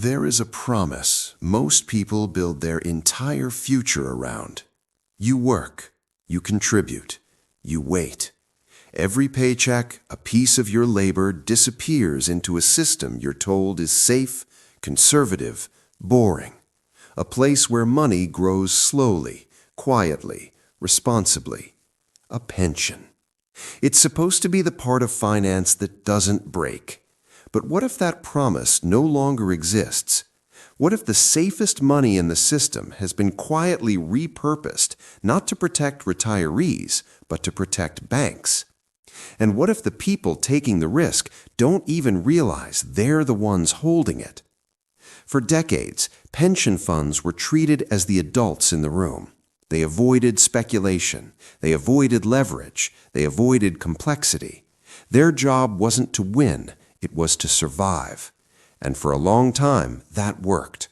There is a promise most people build their entire future around. You work, you contribute, you wait. Every paycheck, a piece of your labor disappears into a system you're told is safe, conservative, boring. A place where money grows slowly, quietly, responsibly. A pension. It's supposed to be the part of finance that doesn't break. But what if that promise no longer exists? What if the safest money in the system has been quietly repurposed not to protect retirees, but to protect banks? And what if the people taking the risk don't even realize they're the ones holding it? For decades, pension funds were treated as the adults in the room. They avoided speculation, they avoided leverage, they avoided complexity. Their job wasn't to win, it was to survive. And for a long time, that worked.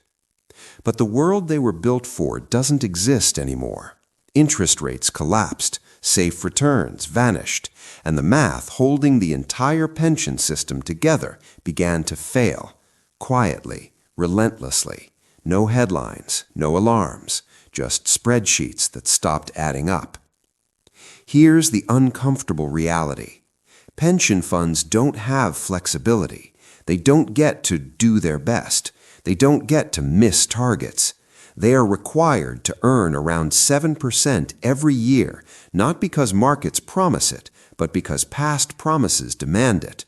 But the world they were built for doesn't exist anymore. Interest rates collapsed, safe returns vanished, and the math holding the entire pension system together began to fail, quietly, relentlessly. No headlines, no alarms, just spreadsheets that stopped adding up. Here's the uncomfortable reality. Pension funds don't have flexibility. They don't get to do their best. They don't get to miss targets. They are required to earn around 7% every year, not because markets promise it, but because past promises demand it.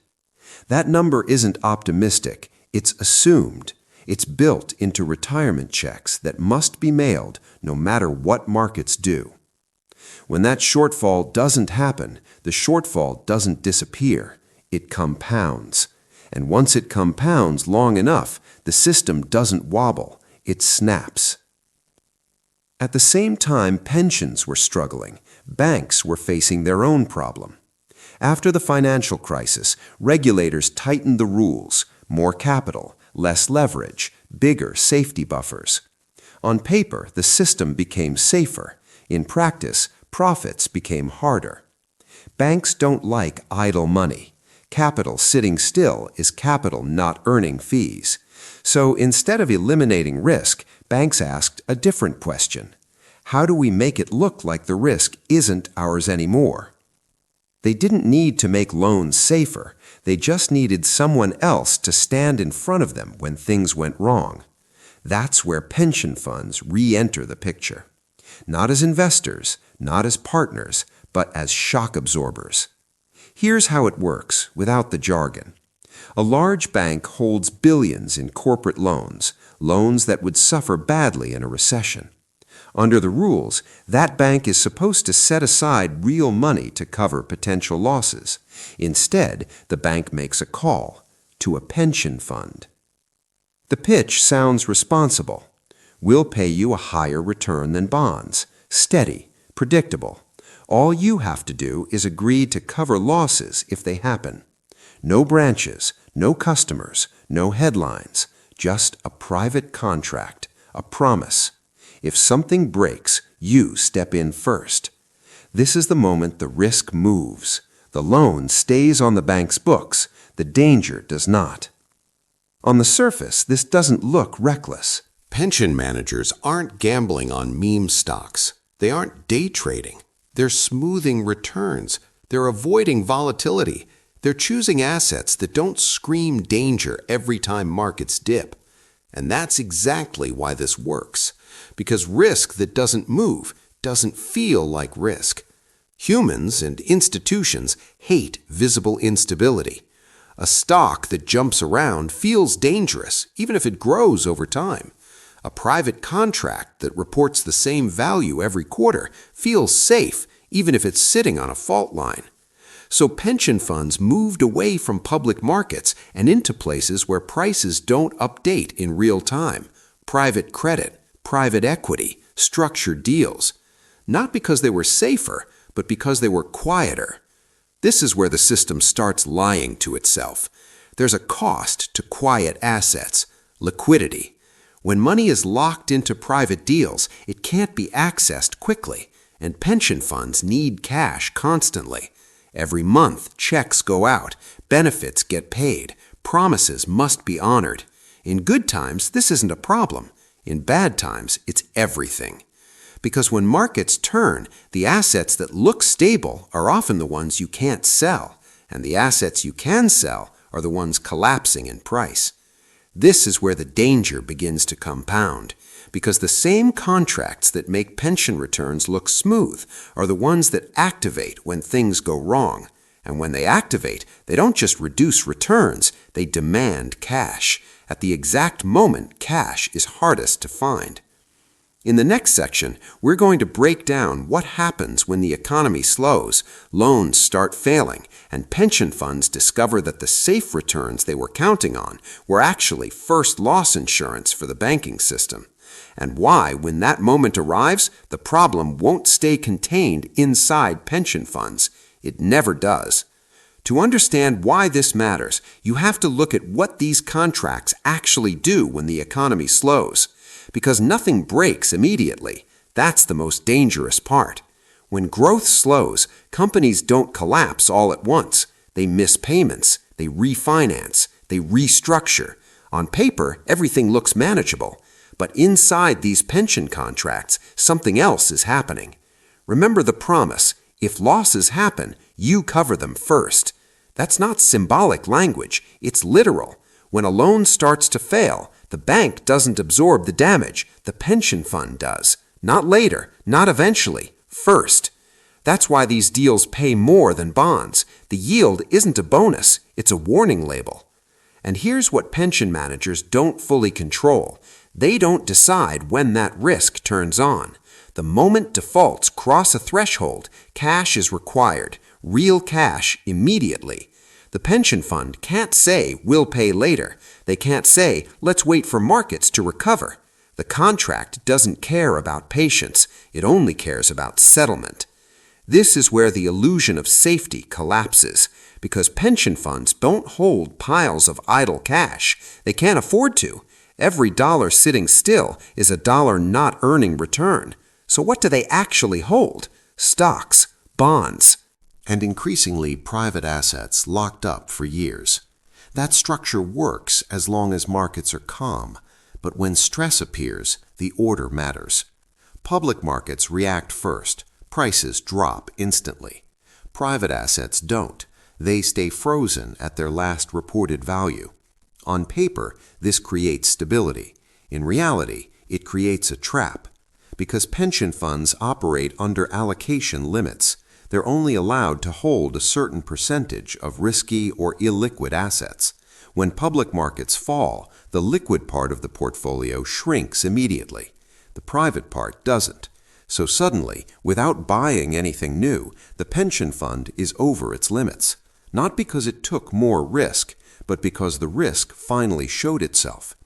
That number isn't optimistic, it's assumed. It's built into retirement checks that must be mailed no matter what markets do. When that shortfall doesn't happen, the shortfall doesn't disappear, it compounds. And once it compounds long enough, the system doesn't wobble, it snaps. At the same time pensions were struggling, banks were facing their own problem. After the financial crisis, regulators tightened the rules, more capital, less leverage, bigger safety buffers. On paper, the system became safer. In practice, profits became harder. Banks don't like idle money. Capital sitting still is capital not earning fees. So instead of eliminating risk, banks asked a different question. How do we make it look like the risk isn't ours anymore? They didn't need to make loans safer. They just needed someone else to stand in front of them when things went wrong. That's where pension funds re-enter the picture. Not as investors, not as partners, but as shock absorbers. Here's how it works, without the jargon. A large bank holds billions in corporate loans, loans that would suffer badly in a recession. Under the rules, that bank is supposed to set aside real money to cover potential losses. Instead, the bank makes a call to a pension fund. The pitch sounds responsible. We'll pay you a higher return than bonds, steady, predictable. All you have to do is agree to cover losses if they happen. No branches, no customers, no headlines, just a private contract, a promise. If something breaks, you step in first. This is the moment the risk moves. The loan stays on the bank's books. The danger does not. On the surface, this doesn't look reckless. Pension managers aren't gambling on meme stocks. They aren't day trading. They're smoothing returns. They're avoiding volatility. They're choosing assets that don't scream danger every time markets dip. And that's exactly why this works. Because risk that doesn't move doesn't feel like risk. Humans and institutions hate visible instability. A stock that jumps around feels dangerous, even if it grows over time. A private contract that reports the same value every quarter feels safe, even if it's sitting on a fault line. So pension funds moved away from public markets and into places where prices don't update in real time. Private credit, private equity, structured deals. Not because they were safer, but because they were quieter. This is where the system starts lying to itself. There's a cost to quiet assets, liquidity. When money is locked into private deals, it can't be accessed quickly, and pension funds need cash constantly. Every month, checks go out, benefits get paid, promises must be honored. In good times, this isn't a problem. In bad times, it's everything. Because when markets turn, the assets that look stable are often the ones you can't sell, and the assets you can sell are the ones collapsing in price. This is where the danger begins to compound, because the same contracts that make pension returns look smooth are the ones that activate when things go wrong. And when they activate, they don't just reduce returns, they demand cash. At the exact moment, cash is hardest to find. In the next section, we're going to break down what happens when the economy slows, loans start failing, and pension funds discover that the safe returns they were counting on were actually first loss insurance for the banking system, and why, when that moment arrives, the problem won't stay contained inside pension funds. It never does. To understand why this matters, you have to look at what these contracts actually do when the economy slows. Because nothing breaks immediately. That's the most dangerous part. When growth slows, companies don't collapse all at once. They miss payments, they refinance, they restructure. On paper, everything looks manageable. But inside these pension contracts, something else is happening. Remember the promise, if losses happen, you cover them first. That's not symbolic language, it's literal. When a loan starts to fail, the bank doesn't absorb the damage, the pension fund does. Not later, not eventually, first. That's why these deals pay more than bonds. The yield isn't a bonus, it's a warning label. And here's what pension managers don't fully control. They don't decide when that risk turns on. The moment defaults cross a threshold, cash is required, real cash, immediately. The pension fund can't say, we'll pay later. They can't say, let's wait for markets to recover. The contract doesn't care about patience. It only cares about settlement. This is where the illusion of safety collapses, because pension funds don't hold piles of idle cash. They can't afford to. Every dollar sitting still is a dollar not earning return. So what do they actually hold? Stocks, bonds, and increasingly private assets locked up for years. That structure works as long as markets are calm, but when stress appears, the order matters. Public markets react first. Prices drop instantly. Private assets don't. They stay frozen at their last reported value. On paper, this creates stability. In reality, it creates a trap. Because pension funds operate under allocation limits, they're only allowed to hold a certain percentage of risky or illiquid assets. When public markets fall, the liquid part of the portfolio shrinks immediately. The private part doesn't. So suddenly, without buying anything new, the pension fund is over its limits. Not because it took more risk, but because the risk finally showed itself.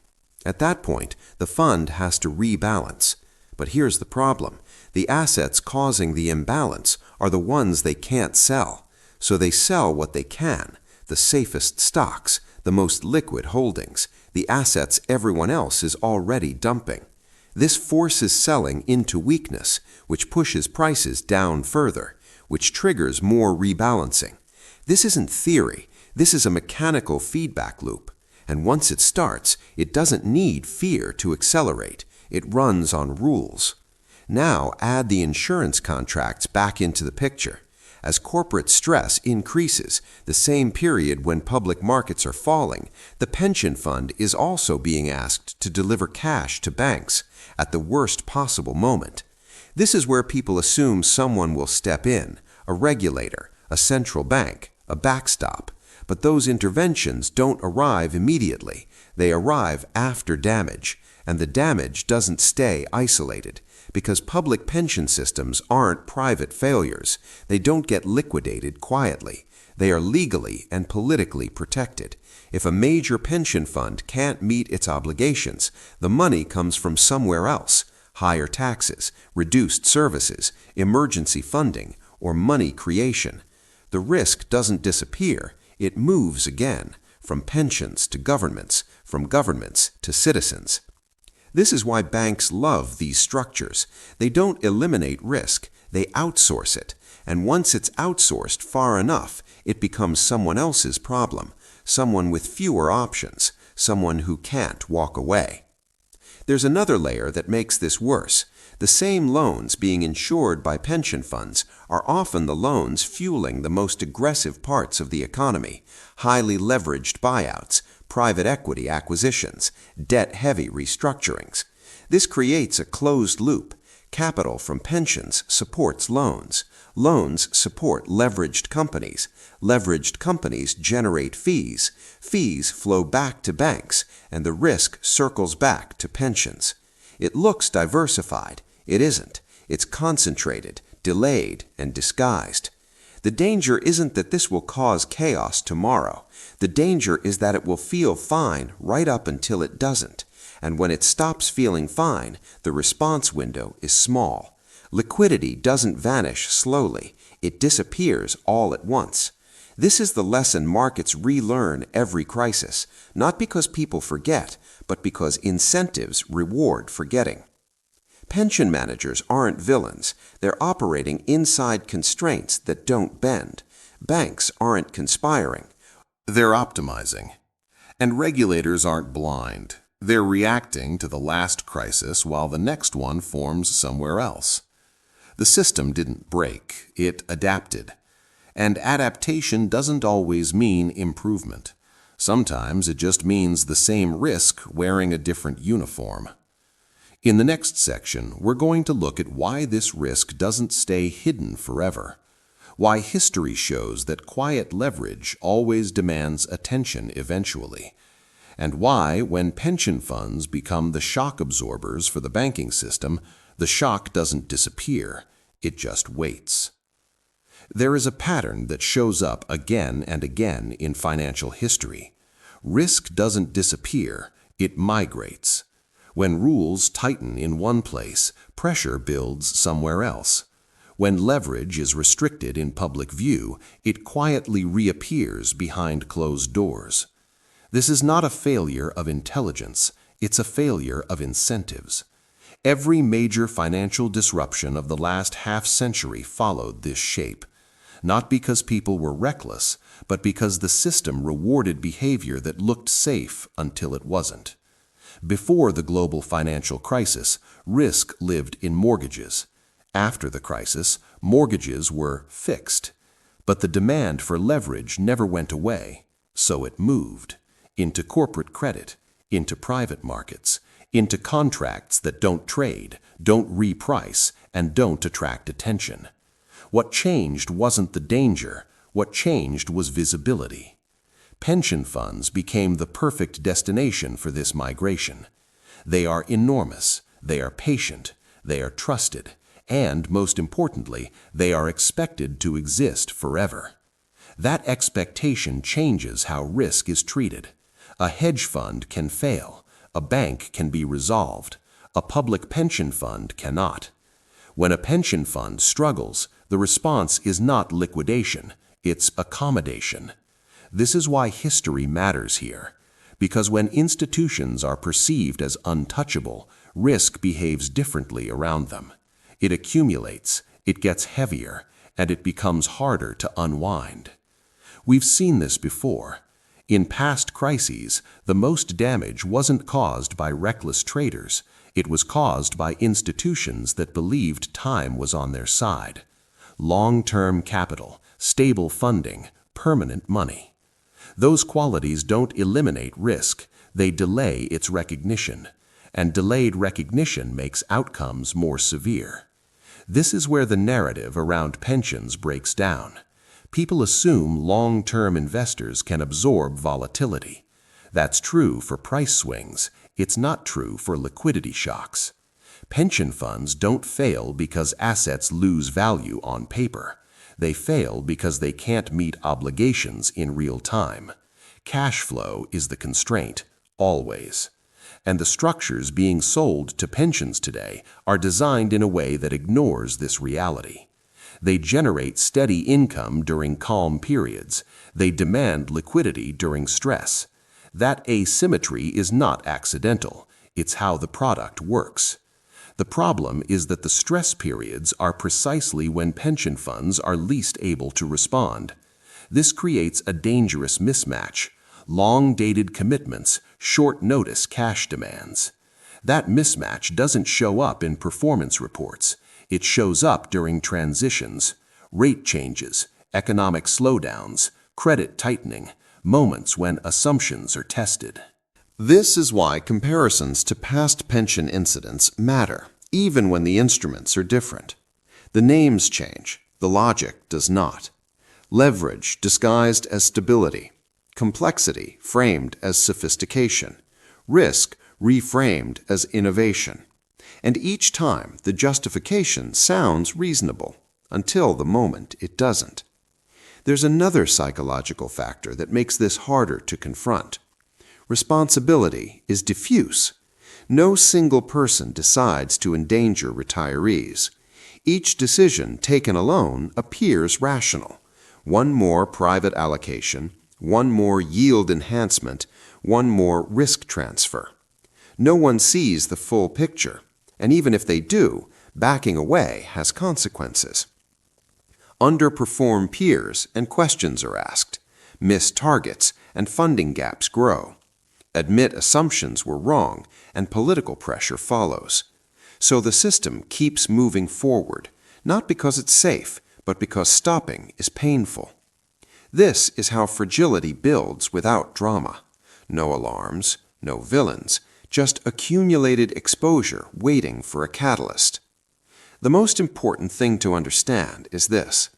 At that point, the fund has to rebalance. But here's the problem. The assets causing the imbalance are the ones they can't sell. So they sell what they can, the safest stocks, the most liquid holdings, the assets everyone else is already dumping. This forces selling into weakness, which pushes prices down further, which triggers more rebalancing. This isn't theory. This is a mechanical feedback loop. And once it starts, it doesn't need fear to accelerate. It runs on rules. Now add the insurance contracts back into the picture. As corporate stress increases, the same period when public markets are falling, the pension fund is also being asked to deliver cash to banks at the worst possible moment. This is where people assume someone will step in, a regulator, a central bank, a backstop. But those interventions don't arrive immediately. They arrive after damage, and the damage doesn't stay isolated. Because public pension systems aren't private failures. They don't get liquidated quietly. They are legally and politically protected. If a major pension fund can't meet its obligations, the money comes from somewhere else. Higher taxes, reduced services, emergency funding, or money creation. The risk doesn't disappear. It moves again, from pensions to governments, from governments to citizens. This is why banks love these structures. They don't eliminate risk, they outsource it. And once it's outsourced far enough, it becomes someone else's problem, someone with fewer options, someone who can't walk away. There's another layer that makes this worse. The same loans being insured by pension funds are often the loans fueling the most aggressive parts of the economy: highly leveraged buyouts, private equity acquisitions, debt-heavy restructurings. This creates a closed loop. Capital from pensions supports loans. Loans support leveraged companies. Leveraged companies generate fees. Fees flow back to banks, and the risk circles back to pensions. It looks diversified. It isn't. It's concentrated, delayed, and disguised. The danger isn't that this will cause chaos tomorrow. The danger is that it will feel fine right up until it doesn't. And when it stops feeling fine, the response window is small. Liquidity doesn't vanish slowly. It disappears all at once. This is the lesson markets relearn every crisis, not because people forget, but because incentives reward forgetting. Pension managers aren't villains. They're operating inside constraints that don't bend. Banks aren't conspiring. They're optimizing. And regulators aren't blind. They're reacting to the last crisis while the next one forms somewhere else. The system didn't break, it adapted. And adaptation doesn't always mean improvement. Sometimes it just means the same risk wearing a different uniform. In the next section, we're going to look at why this risk doesn't stay hidden forever, why history shows that quiet leverage always demands attention eventually, and why, when pension funds become the shock absorbers for the banking system, the shock doesn't disappear, it just waits. There is a pattern that shows up again and again in financial history. Risk doesn't disappear, it migrates. When rules tighten in one place, pressure builds somewhere else. When leverage is restricted in public view, it quietly reappears behind closed doors. This is not a failure of intelligence, it's a failure of incentives. Every major financial disruption of the last half-century followed this shape, not because people were reckless, but because the system rewarded behavior that looked safe until it wasn't. Before the global financial crisis, risk lived in mortgages. After the crisis, mortgages were fixed. But the demand for leverage never went away, so it moved into corporate credit, into private markets, into contracts that don't trade, don't reprice, and don't attract attention. What changed wasn't the danger, what changed was visibility. Pension funds became the perfect destination for this migration. They are enormous, they are patient, they are trusted, and, most importantly, they are expected to exist forever. That expectation changes how risk is treated. A hedge fund can fail, a bank can be resolved, a public pension fund cannot. When a pension fund struggles, the response is not liquidation, it's accommodation. This is why history matters here, because when institutions are perceived as untouchable, risk behaves differently around them. It accumulates, it gets heavier, and it becomes harder to unwind. We've seen this before. In past crises, the most damage wasn't caused by reckless traders, it was caused by institutions that believed time was on their side. Long-term capital, stable funding, permanent money. Those qualities don't eliminate risk, they delay its recognition, and delayed recognition makes outcomes more severe. This is where the narrative around pensions breaks down. People assume long-term investors can absorb volatility. That's true for price swings, it's not true for liquidity shocks. Pension funds don't fail because assets lose value on paper. They fail because they can't meet obligations in real time. Cash flow is the constraint, always. And the structures being sold to pensions today are designed in a way that ignores this reality. They generate steady income during calm periods. They demand liquidity during stress. That asymmetry is not accidental. It's how the product works. The problem is that the stress periods are precisely when pension funds are least able to respond. This creates a dangerous mismatch. Long-dated commitments, short-notice cash demands. That mismatch doesn't show up in performance reports. It shows up during transitions, rate changes, economic slowdowns, credit tightening, moments when assumptions are tested. This is why comparisons to past pension incidents matter, even when the instruments are different. The names change, the logic does not. Leverage disguised as stability, complexity framed as sophistication, risk reframed as innovation. And each time the justification sounds reasonable, until the moment it doesn't. There's another psychological factor that makes this harder to confront. Responsibility is diffuse. No single person decides to endanger retirees. Each decision taken alone appears rational. One more private allocation, one more yield enhancement, one more risk transfer. No one sees the full picture, and even if they do, backing away has consequences. Underperform peers and questions are asked. Miss targets and funding gaps grow. Admit assumptions were wrong and political pressure follows. So the system keeps moving forward, not because it's safe, but because stopping is painful. This is how fragility builds without drama. No alarms, no villains, just accumulated exposure waiting for a catalyst. The most important thing to understand is this.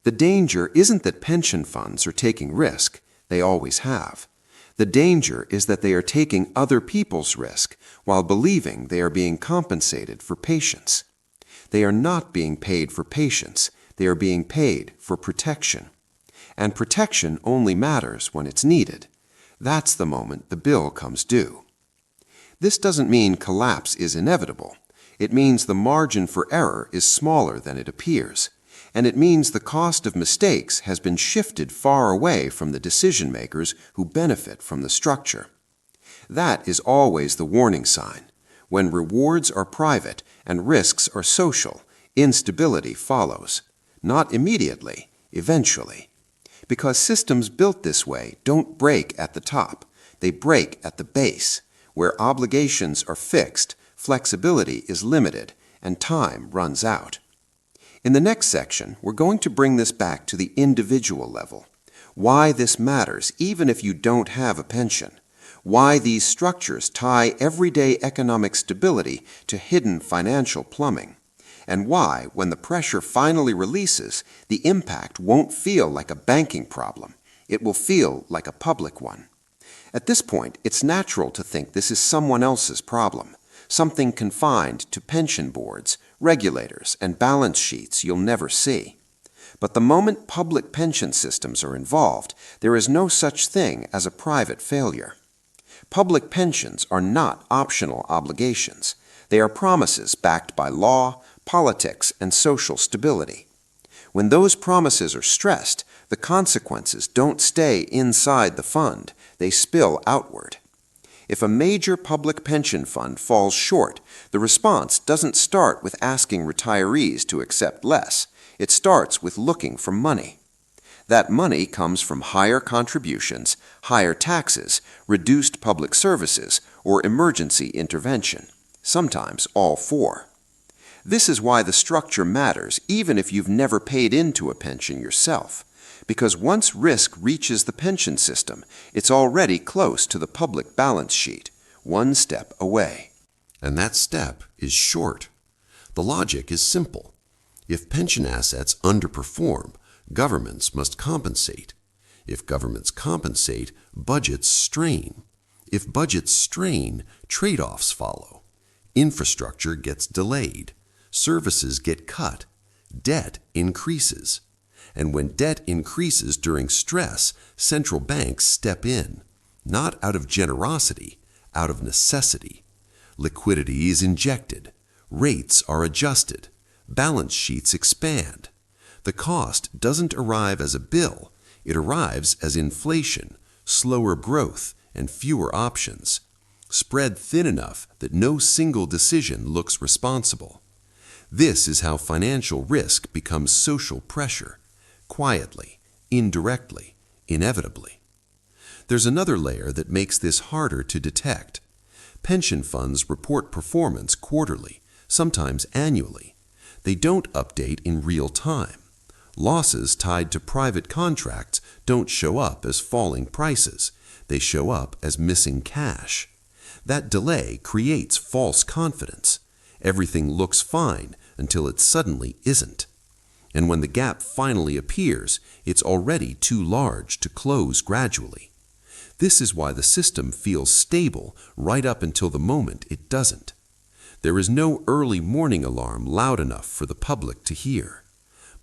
The danger isn't that pension funds are taking risk, they always have. The danger is that they are taking other people's risk while believing they are being compensated for patience. They are not being paid for patience, they are being paid for protection. And protection only matters when it's needed. That's the moment the bill comes due. This doesn't mean collapse is inevitable. It means the margin for error is smaller than it appears. And it means the cost of mistakes has been shifted far away from the decision makers who benefit from the structure. That is always the warning sign. When rewards are private and risks are social, instability follows. Not immediately, eventually. Because systems built this way don't break at the top. They break at the base, where obligations are fixed, flexibility is limited, and time runs out. In the next section, we're going to bring this back to the individual level. Why this matters even if you don't have a pension. Why these structures tie everyday economic stability to hidden financial plumbing. And why, when the pressure finally releases, the impact won't feel like a banking problem. It will feel like a public one. At this point, it's natural to think this is someone else's problem. Something confined to pension boards, regulators, and balance sheets you'll never see. But the moment public pension systems are involved, there is no such thing as a private failure. Public pensions are not optional obligations. They are promises backed by law, politics, and social stability. When those promises are stressed, the consequences don't stay inside the fund, they spill outward. If a major public pension fund falls short, the response doesn't start with asking retirees to accept less. It starts with looking for money. That money comes from higher contributions, higher taxes, reduced public services, or emergency intervention. Sometimes all four. This is why the structure matters even if you've never paid into a pension yourself. Because once risk reaches the pension system, it's already close to the public balance sheet, one step away. And that step is short. The logic is simple. If pension assets underperform, governments must compensate. If governments compensate, budgets strain. If budgets strain, trade-offs follow. Infrastructure gets delayed. Services get cut. Debt increases. And when debt increases during stress, central banks step in, not out of generosity, out of necessity. Liquidity is injected, rates are adjusted, balance sheets expand. The cost doesn't arrive as a bill, it arrives as inflation, slower growth, and fewer options, spread thin enough that no single decision looks responsible. This is how financial risk becomes social pressure. Quietly, indirectly, inevitably. There's another layer that makes this harder to detect. Pension funds report performance quarterly, sometimes annually. They don't update in real time. Losses tied to private contracts don't show up as falling prices. They show up as missing cash. That delay creates false confidence. Everything looks fine until it suddenly isn't. And when the gap finally appears, it's already too large to close gradually. This is why the system feels stable right up until the moment it doesn't. There is no early warning alarm loud enough for the public to hear.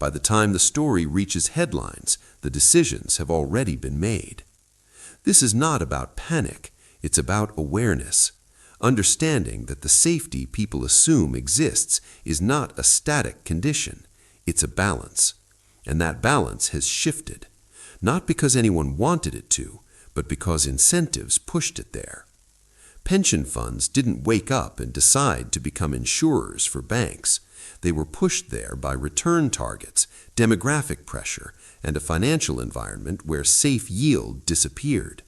By the time the story reaches headlines, the decisions have already been made. This is not about panic, it's about awareness. Understanding that the safety people assume exists is not a static condition, it's a balance. And that balance has shifted, not because anyone wanted it to, but because incentives pushed it there. Pension funds didn't wake up and decide to become insurers for banks. They were pushed there by return targets, demographic pressure, and a financial environment where safe yield disappeared.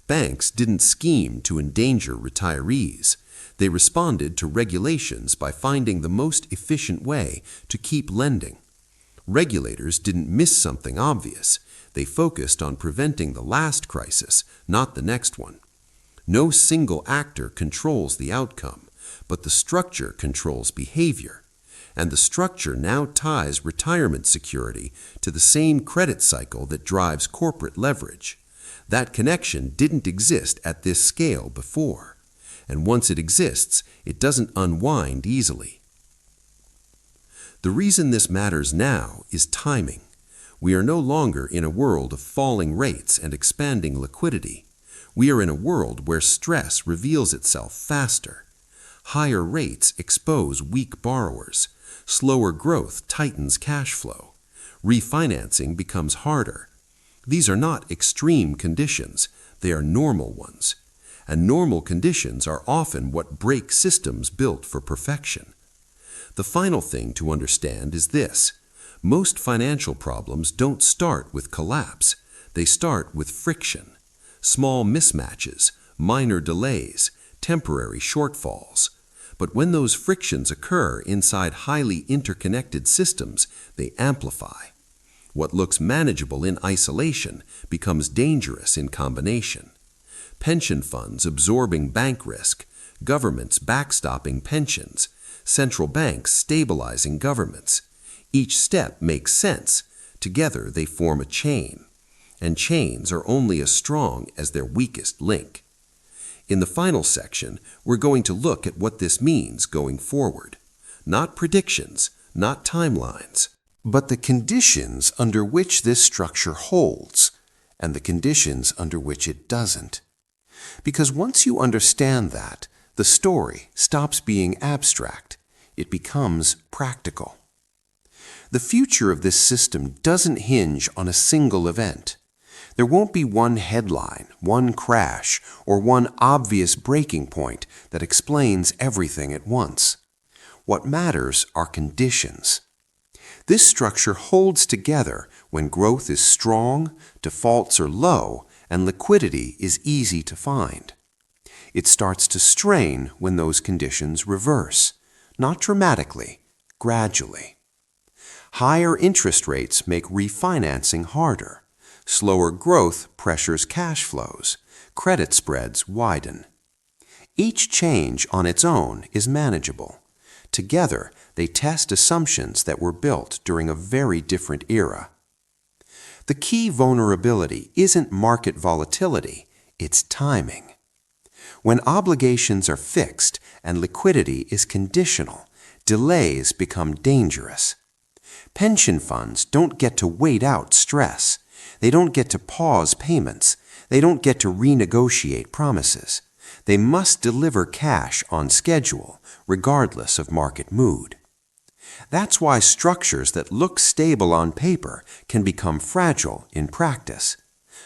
Banks didn't scheme to endanger retirees. They responded to regulations by finding the most efficient way to keep lending. Regulators didn't miss something obvious. They focused on preventing the last crisis, not the next one. No single actor controls the outcome, but the structure controls behavior. And the structure now ties retirement security to the same credit cycle that drives corporate leverage. That connection didn't exist at this scale before. And once it exists, it doesn't unwind easily. The reason this matters now is timing. We are no longer in a world of falling rates and expanding liquidity. We are in a world where stress reveals itself faster. Higher rates expose weak borrowers. Slower growth tightens cash flow. Refinancing becomes harder. These are not extreme conditions, they are normal ones. And normal conditions are often what break systems built for perfection. The final thing to understand is this. Most financial problems don't start with collapse. They start with friction. Small mismatches, minor delays, temporary shortfalls. But when those frictions occur inside highly interconnected systems, they amplify. What looks manageable in isolation becomes dangerous in combination. Pension funds absorbing bank risk, governments backstopping pensions, central banks stabilizing governments. Each step makes sense. Together they form a chain. And chains are only as strong as their weakest link. In the final section, we're going to look at what this means going forward. Not predictions, not timelines, but the conditions under which this structure holds and the conditions under which it doesn't. Because once you understand that, the story stops being abstract. It becomes practical. The future of this system doesn't hinge on a single event. There won't be one headline, one crash, or one obvious breaking point that explains everything at once. What matters are conditions. This structure holds together when growth is strong, defaults are low, and liquidity is easy to find. It starts to strain when those conditions reverse, not dramatically, gradually. Higher interest rates make refinancing harder. Slower growth pressures cash flows. Credit spreads widen. Each change on its own is manageable. Together, they test assumptions that were built during a very different era. The key vulnerability isn't market volatility, it's timing. When obligations are fixed and liquidity is conditional, delays become dangerous. Pension funds don't get to wait out stress. They don't get to pause payments. They don't get to renegotiate promises. They must deliver cash on schedule, regardless of market mood. That's why structures that look stable on paper can become fragile in practice.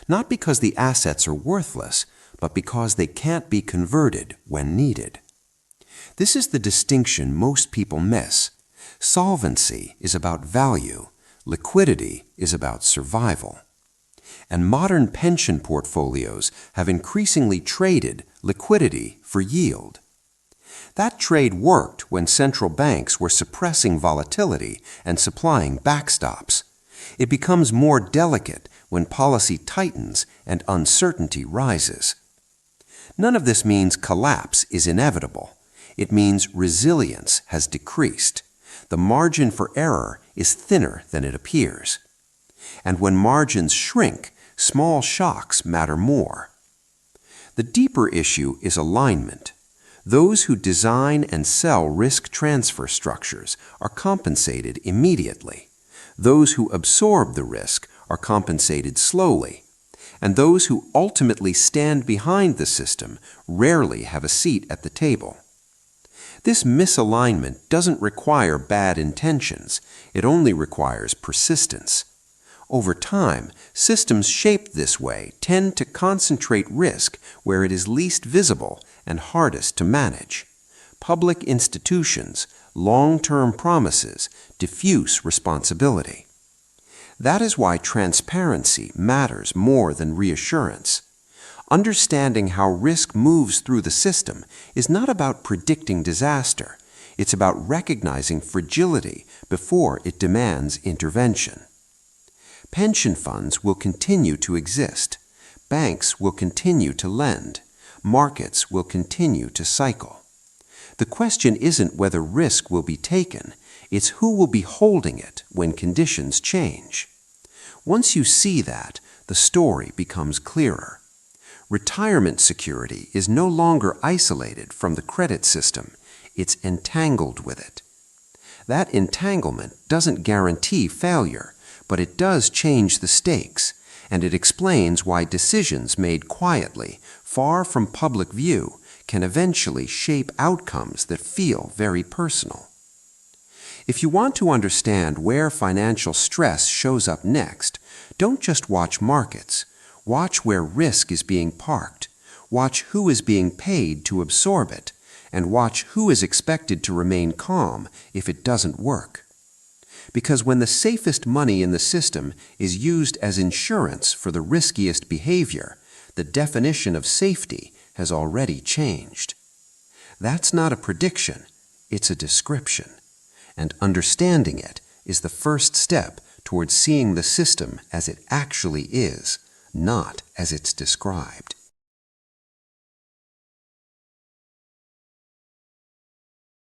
Not because the assets are worthless, but because they can't be converted when needed. This is the distinction most people miss. Solvency is about value. Liquidity is about survival. And modern pension portfolios have increasingly traded liquidity for yield. That trade worked when central banks were suppressing volatility and supplying backstops. It becomes more delicate when policy tightens and uncertainty rises. None of this means collapse is inevitable. It means resilience has decreased. The margin for error is thinner than it appears. And when margins shrink, small shocks matter more. The deeper issue is alignment. Those who design and sell risk transfer structures are compensated immediately. Those who absorb the risk are compensated slowly. And those who ultimately stand behind the system rarely have a seat at the table. This misalignment doesn't require bad intentions. It only requires persistence. Over time, systems shaped this way tend to concentrate risk where it is least visible and hardest to manage. Public institutions, long-term promises, diffuse responsibility. That is why transparency matters more than reassurance. Understanding how risk moves through the system is not about predicting disaster. It's about recognizing fragility before it demands intervention. Pension funds will continue to exist. Banks will continue to lend. Markets will continue to cycle. The question isn't whether risk will be taken, it's who will be holding it when conditions change. Once you see that, the story becomes clearer. Retirement security is no longer isolated from the credit system, it's entangled with it. That entanglement doesn't guarantee failure, but it does change the stakes, and it explains why decisions made quietly, far from public view, can eventually shape outcomes that feel very personal. If you want to understand where financial stress shows up next, don't just watch markets. Watch where risk is being parked. Watch who is being paid to absorb it, and watch who is expected to remain calm if it doesn't work. Because when the safest money in the system is used as insurance for the riskiest behavior, the definition of safety has already changed. That's not a prediction, it's a description. And understanding it is the first step towards seeing the system as it actually is, not as it's described.